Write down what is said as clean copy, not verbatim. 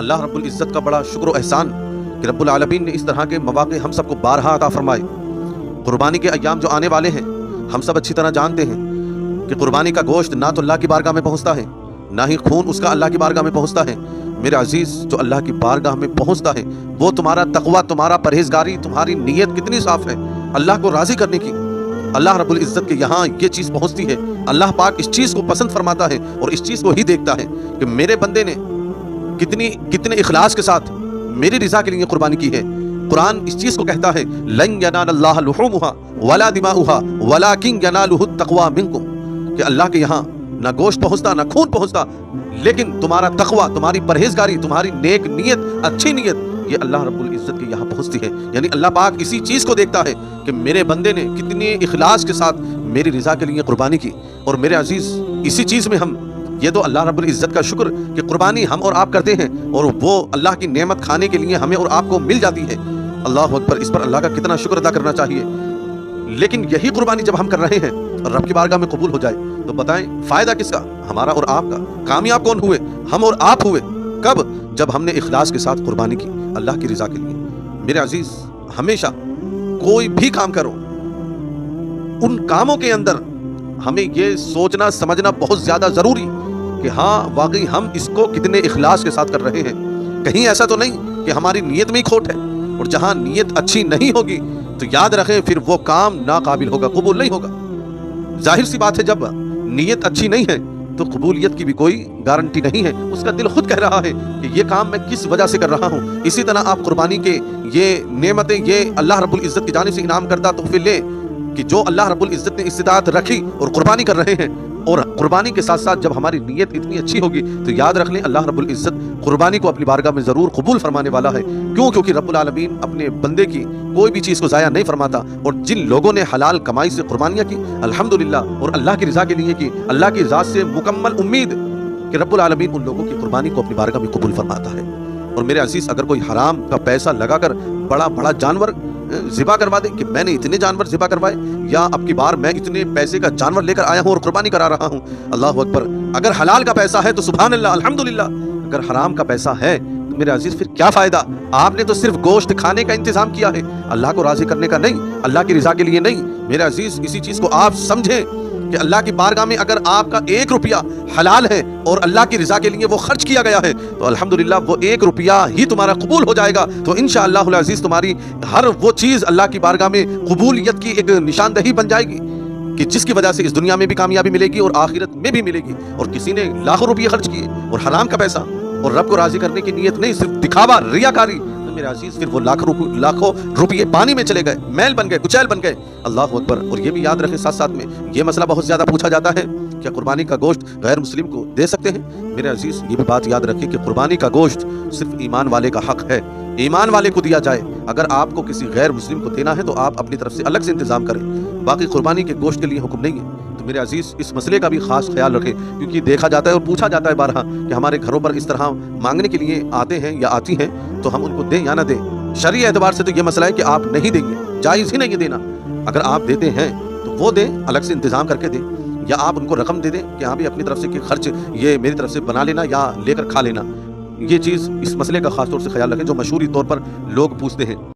اللہ رب العزت کا بڑا شکر و احسان کہ رب العالمین نے اس طرح کے مواقع ہم سب کو بارہا عطا فرمائے۔ قربانی کے ایام جو آنے والے ہیں ہم سب اچھی طرح جانتے ہیں کہ قربانی کا گوشت نہ تو اللہ کی بارگاہ میں پہنچتا ہے، نہ ہی خون اس کا اللہ کی بارگاہ میں پہنچتا ہے۔ میرے عزیز، جو اللہ کی بارگاہ میں پہنچتا ہے وہ تمہارا تقوی، تمہارا پرہیزگاری، تمہاری نیت کتنی صاف ہے اللہ کو راضی کرنے کی۔ اللہ رب العزت کے یہاں یہ چیز پہنچتی ہے، اللہ پاک اس چیز کو پسند فرماتا ہے اور اس چیز کو ہی دیکھتا ہے کہ میرے بندے نے کتنے اخلاص کے ساتھ میری رضا کے لیے قربانی کی ہے۔ قرآن اس چیز کو کہتا ہے لن ینال اللہ لحومها ولا دماؤها ولکن ینالہ التقوی منکم، کہ اللہ کے یہاں نہ گوشت پہنچتا نہ خون پہنچتا، لیکن تمہارا تقوی، تمہاری پرہیزگاری، تمہاری نیک نیت، اچھی نیت یہ اللہ رب العزت کے یہاں پہنچتی ہے۔ یعنی اللہ پاک اسی چیز کو دیکھتا ہے کہ میرے بندے نے کتنے اخلاص کے ساتھ میری رضا کے لیے قربانی کی۔ اور میرے عزیز، اسی چیز میں ہم یہ تو اللہ رب العزت کا شکر کہ قربانی ہم اور آپ کرتے ہیں اور وہ اللہ کی نعمت کھانے کے لیے ہمیں اور آپ کو مل جاتی ہے۔ اللہ اکبر، اس پر اللہ کا کتنا شکر ادا کرنا چاہیے۔ لیکن یہی قربانی جب ہم کر رہے ہیں اور رب کی بارگاہ میں قبول ہو جائے تو بتائیں فائدہ کس کا؟ ہمارا اور آپ کا۔ کامیاب کون ہوئے؟ ہم اور آپ ہوئے۔ کب؟ جب ہم نے اخلاص کے ساتھ قربانی کی اللہ کی رضا کے لیے۔ میرے عزیز، ہمیشہ کوئی بھی کام کرو، ان کاموں کے اندر ہمیں یہ سوچنا سمجھنا بہت زیادہ ضروری کہ ہاں واقعی ہم اس کو کتنے اخلاص کے ساتھ کر رہے ہیں۔ کہیں ایسا تو نہیں کہ ہماری نیت میں ہی کھوٹ ہے، اور جہاں نیت اچھی نہیں ہوگی تو یاد رکھیں پھر وہ کام ناقابل ہوگا، قبول نہیں ہوگا۔ ظاہر سی بات ہے جب نیت اچھی نہیں ہے تو قبولیت کی بھی کوئی گارنٹی نہیں ہے۔ اس کا دل خود کہہ رہا ہے کہ یہ کام میں کس وجہ سے کر رہا ہوں۔ اسی طرح آپ قربانی کے یہ نعمتیں، یہ اللہ رب العزت کی جانب سے انعام کردہ تحفے لیں کہ جو اللہ رب العزت نے استطاعت رکھی اور قربانی کر رہے ہیں، اور قربانی کے ساتھ ساتھ جب ہماری نیت اتنی اچھی ہوگی تو یاد رکھ لیں اللہ رب العزت قربانی کو اپنی بارگاہ میں ضرور قبول فرمانے والا ہے۔ کیونکہ رب العالمین اپنے بندے کی کوئی بھی چیز کو ضائع نہیں فرماتا، اور جن لوگوں نے حلال کمائی سے قربانیاں کی الحمدللہ اور اللہ کی رضا کے لیے کی، اللہ کی ذات سے مکمل امید کہ رب العالمین ان لوگوں کی قربانی کو اپنی بارگاہ میں قبول فرماتا ہے۔ اور میرے عزیز، اگر کوئی حرام کا پیسہ لگا کر بڑا جانور ذبح کروا دے کہ میں نے اتنے جانور ذبح کروائے، یا اب کی بار میں اتنے پیسے کا جانور لے کر آیا ہوں اور قربانی کرا رہا ہوں، اللہ اکبر، اگر حلال کا پیسہ ہے تو سبحان اللہ الحمدللہ، اگر حرام کا پیسہ ہے تو میرے عزیز پھر کیا فائدہ؟ آپ نے تو صرف گوشت کھانے کا انتظام کیا ہے، اللہ کو راضی کرنے کا نہیں، اللہ کی رضا کے لیے نہیں۔ میرے عزیز، اسی چیز کو آپ سمجھیں کہ اللہ کی بارگاہ میں اگر آپ کا 1 روپیہ حلال ہے اور اللہ کی رضا کے لیے وہ خرچ کیا گیا ہے تو الحمدللہ وہ 1 روپیہ ہی تمہارا قبول ہو جائے گا۔ تو انشاءاللہ العزیز تمہاری ہر وہ چیز اللہ کی بارگاہ میں قبولیت کی ایک نشاندہی بن جائے گی کہ جس کی وجہ سے اس دنیا میں بھی کامیابی ملے گی اور آخرت میں بھی ملے گی۔ اور کسی نے لاکھوں روپیے خرچ کیے اور حرام کا پیسہ اور رب کو راضی کرنے کی نیت نہیں، صرف دکھاوا، ریاکاری، میرے عزیز پھر وہ لاکھوں روپیے پانی میں چلے گئے، میل بن گئے، کچیل بن گئے، اللہ اکبر۔ اور یہ بھی یاد رکھیں ساتھ میں یہ مسئلہ بہت زیادہ پوچھا جاتا ہے، کیا قربانی کا گوشت غیر مسلم کو دے سکتے ہیں؟ میرے عزیز، یہ بھی بات یاد رکھیں کہ قربانی کا گوشت صرف ایمان والے کا حق ہے، ایمان والے کو دیا جائے۔ اگر آپ کو کسی غیر مسلم کو دینا ہے تو آپ اپنی طرف سے الگ سے انتظام کریں، باقی قربانی کے گوشت کے لیے حکم نہیں ہے۔ تو میرے عزیز، اس مسئلے کا بھی خاص خیال رکھیں، کیونکہ دیکھا جاتا ہے اور پوچھا جاتا ہے بارہا کہ ہمارے گھروں پر اس طرح مانگنے کے لیے آتے ہیں یا آتی ہیں تو ہم ان کو دیں یا نہ دیں۔ شرعی اعتبار سے تو یہ مسئلہ ہے کہ آپ نہیں دیں گے، جائز ہی نہیں ہے دینا۔ اگر آپ دیتے ہیں تو وہ دیں، الگ سے انتظام کر کے دیں، یا آپ ان کو رقم دے دیں کہ ہاں بھی اپنی طرف سے کہ خرچ یہ میری طرف سے بنا لینا یا لے کر کھا لینا۔ یہ چیز، اس مسئلے کا خاص طور سے خیال رکھیں جو مشہوری طور پر لوگ پوچھتے ہیں۔